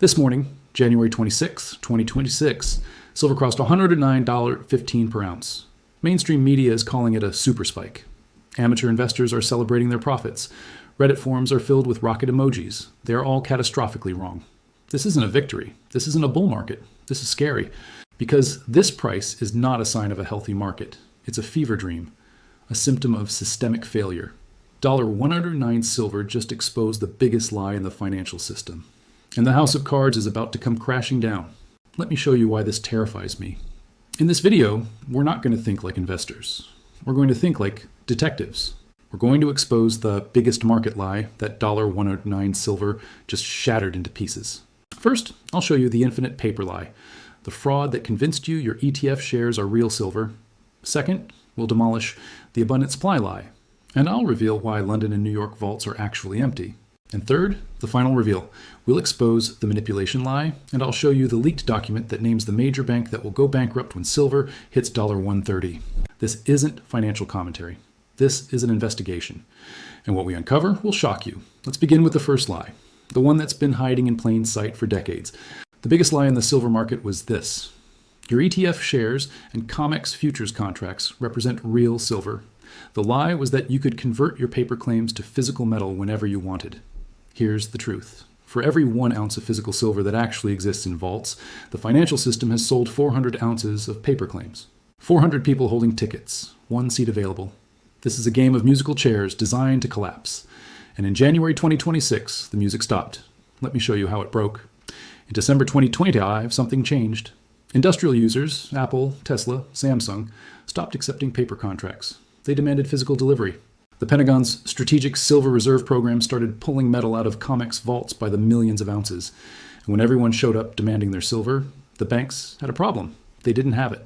This morning, January 26, 2026, silver crossed $109.15 per ounce. Mainstream media is calling it a super spike. Amateur investors are celebrating their profits. Reddit forums are filled with rocket emojis. They are all catastrophically wrong. This isn't a victory. This isn't a bull market. This is scary. Because this price is not a sign of a healthy market. It's a fever dream, a symptom of systemic failure. $109 silver just exposed the biggest lie in the financial system. And the house of cards is about to come crashing down. Let me show you why this terrifies me. In this video, we're not going to think like investors. We're going to think like detectives. We're going to expose the biggest market lie that $109 silver just shattered into pieces. First, I'll show you the infinite paper lie, the fraud that convinced you your ETF shares are real silver. Second, we'll demolish the abundant supply lie, and I'll reveal why London and New York vaults are actually empty. And third, the final reveal. We'll expose the manipulation lie, and I'll show you the leaked document that names the major bank that will go bankrupt when silver hits $130. This isn't financial commentary. This is an investigation. And what we uncover will shock you. Let's begin with the first lie, the one that's been hiding in plain sight for decades. The biggest lie in the silver market was this. Your ETF shares and COMEX futures contracts represent real silver. The lie was that you could convert your paper claims to physical metal whenever you wanted. Here's the truth. For every 1 ounce of physical silver that actually exists in vaults, the financial system has sold 400 ounces of paper claims. 400 people holding tickets, 1 seat available. This is a game of musical chairs designed to collapse. And in January 2026, the music stopped. Let me show you how it broke. In December 2025, something changed. Industrial users, Apple, Tesla, Samsung, stopped accepting paper contracts. They demanded physical delivery. The Pentagon's Strategic Silver Reserve Program started pulling metal out of COMEX vaults by the millions of ounces. And when everyone showed up demanding their silver, the banks had a problem. They didn't have it.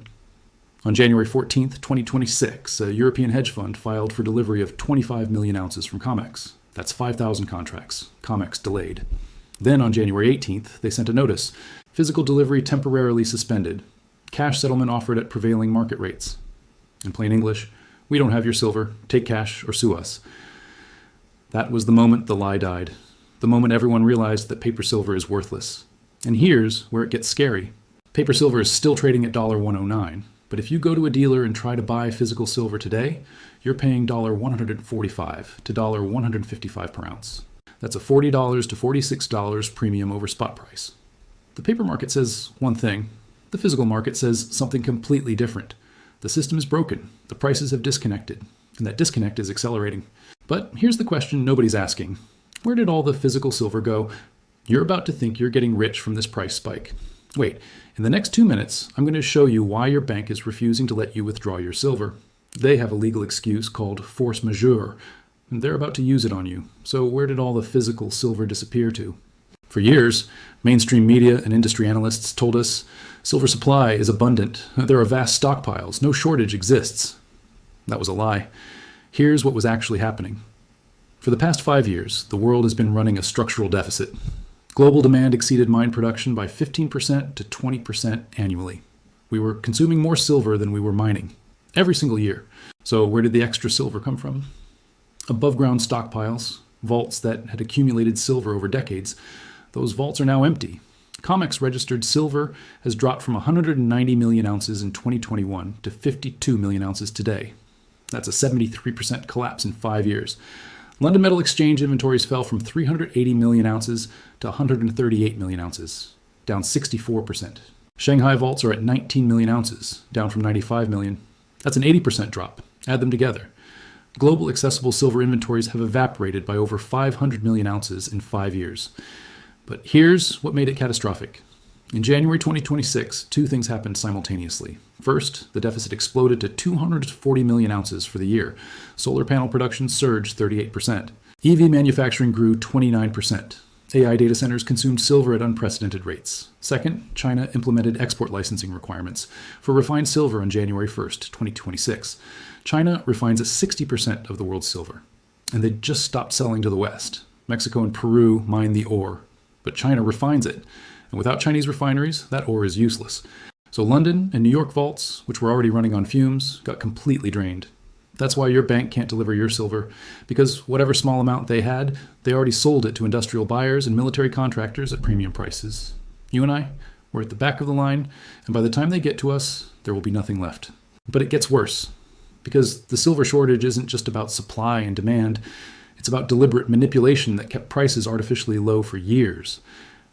On January 14, 2026, a European hedge fund filed for delivery of 25 million ounces from COMEX. That's 5,000 contracts. COMEX delayed. Then on January 18th, they sent a notice. Physical delivery temporarily suspended. Cash settlement offered at prevailing market rates. In plain English, we don't have your silver. Take cash or sue us. That was the moment the lie died. The moment everyone realized that paper silver is worthless. And here's where it gets scary. Paper silver is still trading at $109. But if you go to a dealer and try to buy physical silver today, you're paying $145 to $155 per ounce. That's a $40 to $46 premium over spot price. The paper market says one thing. The physical market says something completely different. The system is broken. The prices have disconnected. And that disconnect is accelerating. But here's the question nobody's asking. Where did all the physical silver go? You're about to think you're getting rich from this price spike. Wait, in the next 2 minutes, I'm going to show you why your bank is refusing to let you withdraw your silver. They have a legal excuse called force majeure, and they're about to use it on you. So where did all the physical silver disappear to? For years, mainstream media and industry analysts told us silver supply is abundant. There are vast stockpiles. No shortage exists. That was a lie. Here's what was actually happening. For the past 5 years, the world has been running a structural deficit. Global demand exceeded mine production by 15% to 20% annually. We were consuming more silver than we were mining, every single year. So where did the extra silver come from? Above ground stockpiles, vaults that had accumulated silver over decades. Those vaults are now empty. COMEX registered silver has dropped from 190 million ounces in 2021 to 52 million ounces today. That's a 73% collapse in 5 years. London Metal Exchange inventories fell from 380 million ounces to 138 million ounces, down 64%. Shanghai vaults are at 19 million ounces, down from 95 million. That's an 80% drop. Add them together. Global accessible silver inventories have evaporated by over 500 million ounces in 5 years. But here's what made it catastrophic. In January 2026, 2 things happened simultaneously. First, the deficit exploded to 240 million ounces for the year. Solar panel production surged 38%. EV manufacturing grew 29%. AI data centers consumed silver at unprecedented rates. Second, China implemented export licensing requirements for refined silver on January 1st, 2026. China refines 60% of the world's silver, and they just stopped selling to the West. Mexico and Peru mine the ore, but China refines it. And without Chinese refineries, that ore is useless. So London and New York vaults, which were already running on fumes, got completely drained. That's why your bank can't deliver your silver, because whatever small amount they had, they already sold it to industrial buyers and military contractors at premium prices. You and I, we're at the back of the line, and by the time they get to us, there will be nothing left. But it gets worse, because the silver shortage isn't just about supply and demand. It's about deliberate manipulation that kept prices artificially low for years.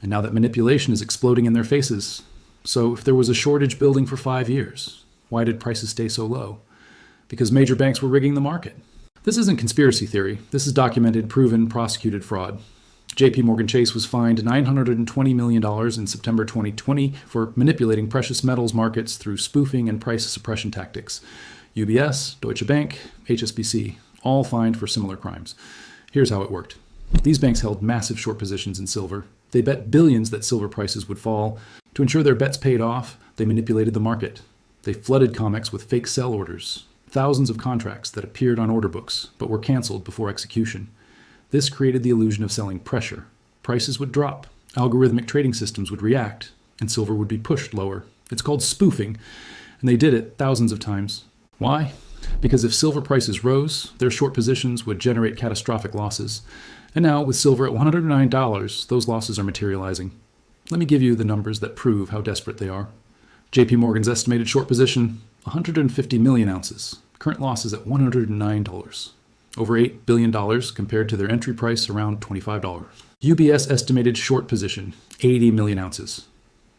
And now that manipulation is exploding in their faces. So if there was a shortage building for 5 years, why did prices stay so low? Because major banks were rigging the market. This isn't conspiracy theory. This is documented, proven, prosecuted fraud. JP Chase was fined $920 million in September 2020 for manipulating precious metals markets through spoofing and price suppression tactics. UBS, Deutsche Bank, HSBC, all fined for similar crimes. Here's how it worked. These banks held massive short positions in silver. They bet billions that silver prices would fall. To ensure their bets paid off, they manipulated the market. They flooded COMEX with fake sell orders, thousands of contracts that appeared on order books but were canceled before execution. This created the illusion of selling pressure. Prices would drop, algorithmic trading systems would react, and silver would be pushed lower. It's called spoofing, and they did it thousands of times. Why? Because if silver prices rose, their short positions would generate catastrophic losses. And now, with silver at $109, those losses are materializing. Let me give you the numbers that prove how desperate they are. JP Morgan's estimated short position, 150 million ounces. Current losses at $109. Over $8 billion compared to their entry price around $25. UBS estimated short position, 80 million ounces.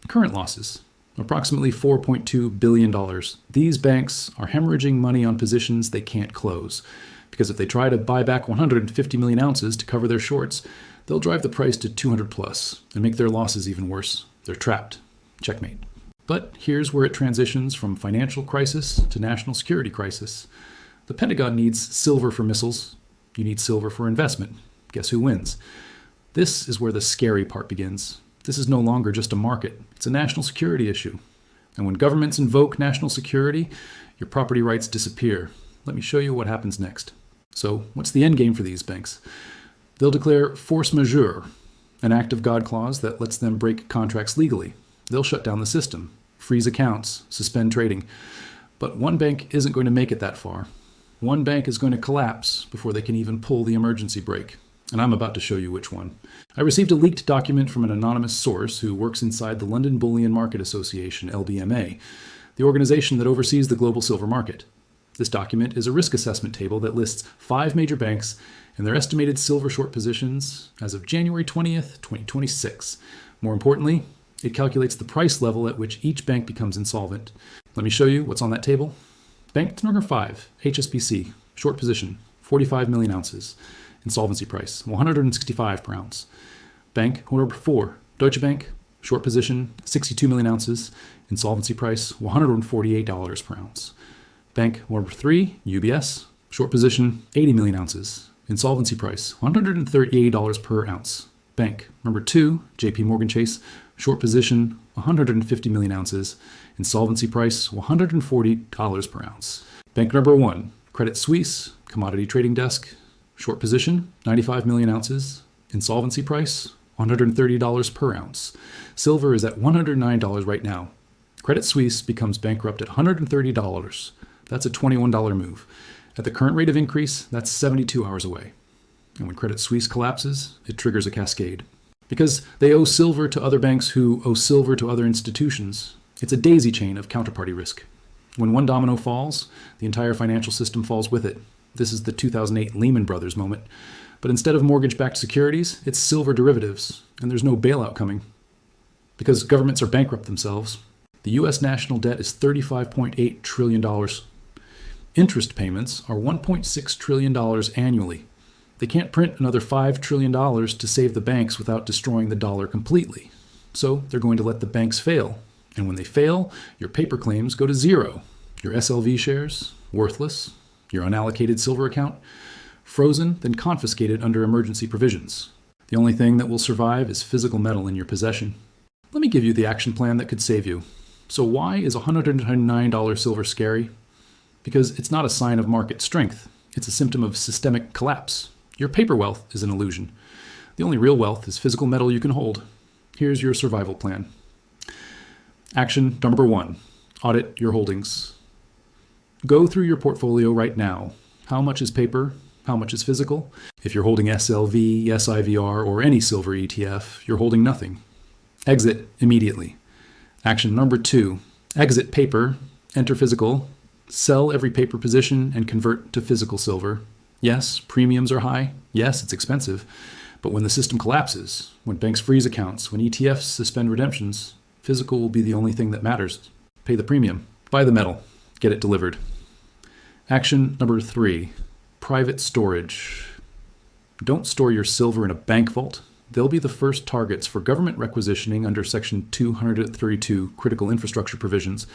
Current losses, approximately $4.2 billion. These banks are hemorrhaging money on positions they can't close, because if they try to buy back 150 million ounces to cover their shorts, they'll drive the price to 200 plus and make their losses even worse. They're trapped. Checkmate. But here's where it transitions from financial crisis to national security crisis. The Pentagon needs silver for missiles. You need silver for investment. Guess who wins? This is where the scary part begins. This is no longer just a market. It's a national security issue. And when governments invoke national security, your property rights disappear. Let me show you what happens next. So, what's the end game for these banks? They'll declare force majeure, an act of God clause that lets them break contracts legally. They'll shut down the system, freeze accounts, suspend trading. But one bank isn't going to make it that far. One bank is going to collapse before they can even pull the emergency brake. And I'm about to show you which one. I received a leaked document from an anonymous source who works inside the London Bullion Market Association, LBMA, the organization that oversees the global silver market. This document is a risk assessment table that lists 5 major banks and their estimated silver short positions as of January 20th, 2026. More importantly, it calculates the price level at which each bank becomes insolvent. Let me show you what's on that table. Bank number 5, HSBC, short position, 45 million ounces. Insolvency price, 165 per ounce. Bank number 4, Deutsche Bank, short position, 62 million ounces. Insolvency price, $148 per ounce. Bank number 3, UBS, short position, 80 million ounces. Insolvency price, $138 per ounce. Bank number 2, JP Chase, short position, 150 million ounces. Insolvency price, $140 per ounce. Bank number 1, Credit Suisse, commodity trading desk, short position, 95 million ounces. Insolvency price, $130 per ounce. Silver is at $109 right now. Credit Suisse becomes bankrupt at $130. That's a $21 move. At the current rate of increase, that's 72 hours away. And when Credit Suisse collapses, it triggers a cascade. Because they owe silver to other banks who owe silver to other institutions. It's a daisy chain of counterparty risk. When one domino falls, the entire financial system falls with it. This is the 2008 Lehman Brothers moment. But instead of mortgage-backed securities, it's silver derivatives, and there's no bailout coming. Because governments are bankrupt themselves. The U.S. national debt is $35.8 trillion. Interest payments are $1.6 trillion annually. They can't print another $5 trillion to save the banks without destroying the dollar completely. So they're going to let the banks fail. And when they fail, your paper claims go to zero. Your SLV shares, worthless. Your unallocated silver account, frozen, then confiscated under emergency provisions. The only thing that will survive is physical metal in your possession. Let me give you the action plan that could save you. So why is $109 silver scary? Because it's not a sign of market strength. It's a symptom of systemic collapse. Your paper wealth is an illusion. The only real wealth is physical metal you can hold. Here's your survival plan. Action number 1, audit your holdings. Go through your portfolio right now. How much is paper? How much is physical? If you're holding SLV, SIVR, or any silver ETF, you're holding nothing. Exit immediately. Action number 2, exit paper, enter physical, sell every paper position and convert to physical silver. Yes, premiums are high. Yes, it's expensive. But when the system collapses, when banks freeze accounts, when ETFs suspend redemptions, physical will be the only thing that matters. Pay the premium. Buy the metal. Get it delivered. Action number 3, private storage. Don't store your silver in a bank vault. They'll be the first targets for government requisitioning under Section 232 critical infrastructure provisions.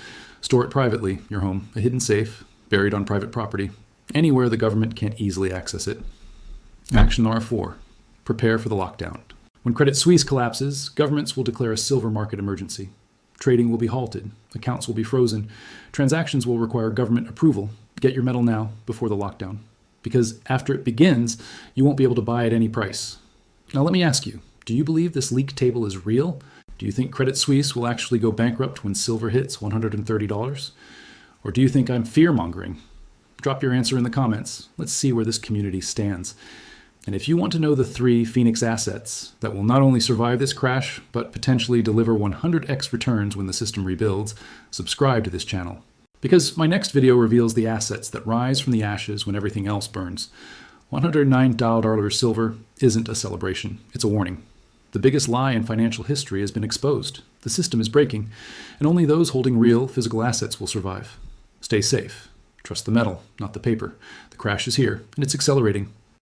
Store it privately, your home, a hidden safe, buried on private property, anywhere the government can't easily access it. Action number 4, prepare for the lockdown. When Credit Suisse collapses, governments will declare a silver market emergency. Trading will be halted, accounts will be frozen, transactions will require government approval. Get your metal now before the lockdown, because after it begins, you won't be able to buy at any price. Now let me ask you, do you believe this league table is real? Do you think Credit Suisse will actually go bankrupt when silver hits $130? Or do you think I'm fear-mongering? Drop your answer in the comments. Let's see where this community stands. And if you want to know the 3 Phoenix assets that will not only survive this crash, but potentially deliver 100x returns when the system rebuilds, subscribe to this channel. Because my next video reveals the assets that rise from the ashes when everything else burns. $109 silver isn't a celebration, it's a warning. The biggest lie in financial history has been exposed. The system is breaking, and only those holding real physical assets will survive. Stay safe. Trust the metal, not the paper. The crash is here, and it's accelerating.